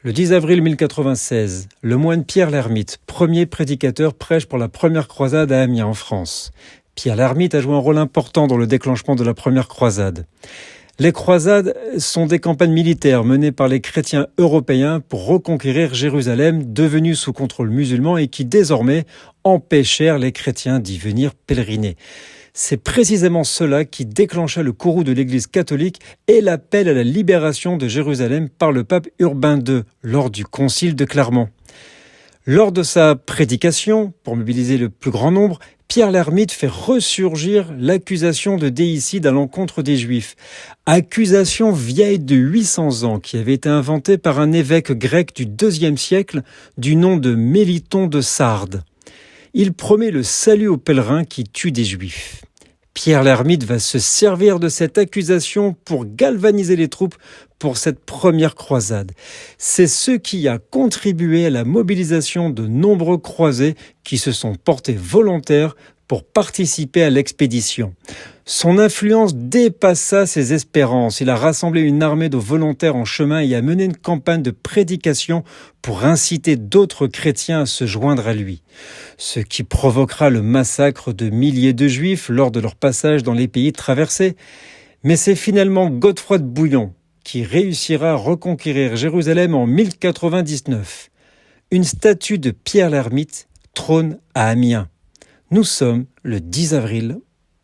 Le 10 avril 1096, le moine Pierre l'Ermite, premier prédicateur, prêche pour la première croisade à Amiens en France. Pierre l'Ermite a joué un rôle important dans le déclenchement de la première croisade. Les croisades sont des campagnes militaires menées par les chrétiens européens pour reconquérir Jérusalem, devenue sous contrôle musulman et qui désormais empêchèrent les chrétiens d'y venir pèleriner. C'est précisément cela qui déclencha le courroux de l'Église catholique et l'appel à la libération de Jérusalem par le pape Urbain II lors du concile de Clermont. Lors de sa prédication, pour mobiliser le plus grand nombre, Pierre l'Ermite fait ressurgir l'accusation de déicide à l'encontre des Juifs. Accusation vieille de 800 ans qui avait été inventée par un évêque grec du IIe siècle du nom de Méliton de Sardes. Il promet le salut aux pèlerins qui tuent des Juifs. Pierre l'Ermite va se servir de cette accusation pour galvaniser les troupes pour cette première croisade. C'est ce qui a contribué à la mobilisation de nombreux croisés qui se sont portés volontaires pour participer à l'expédition. Son influence dépassa ses espérances. Il a rassemblé une armée de volontaires en chemin et a mené une campagne de prédication pour inciter d'autres chrétiens à se joindre à lui. Ce qui provoquera le massacre de milliers de Juifs lors de leur passage dans les pays traversés. Mais c'est finalement Godefroy de Bouillon qui réussira à reconquérir Jérusalem en 1099. Une statue de Pierre l'Ermite trône à Amiens. Nous sommes le 10 avril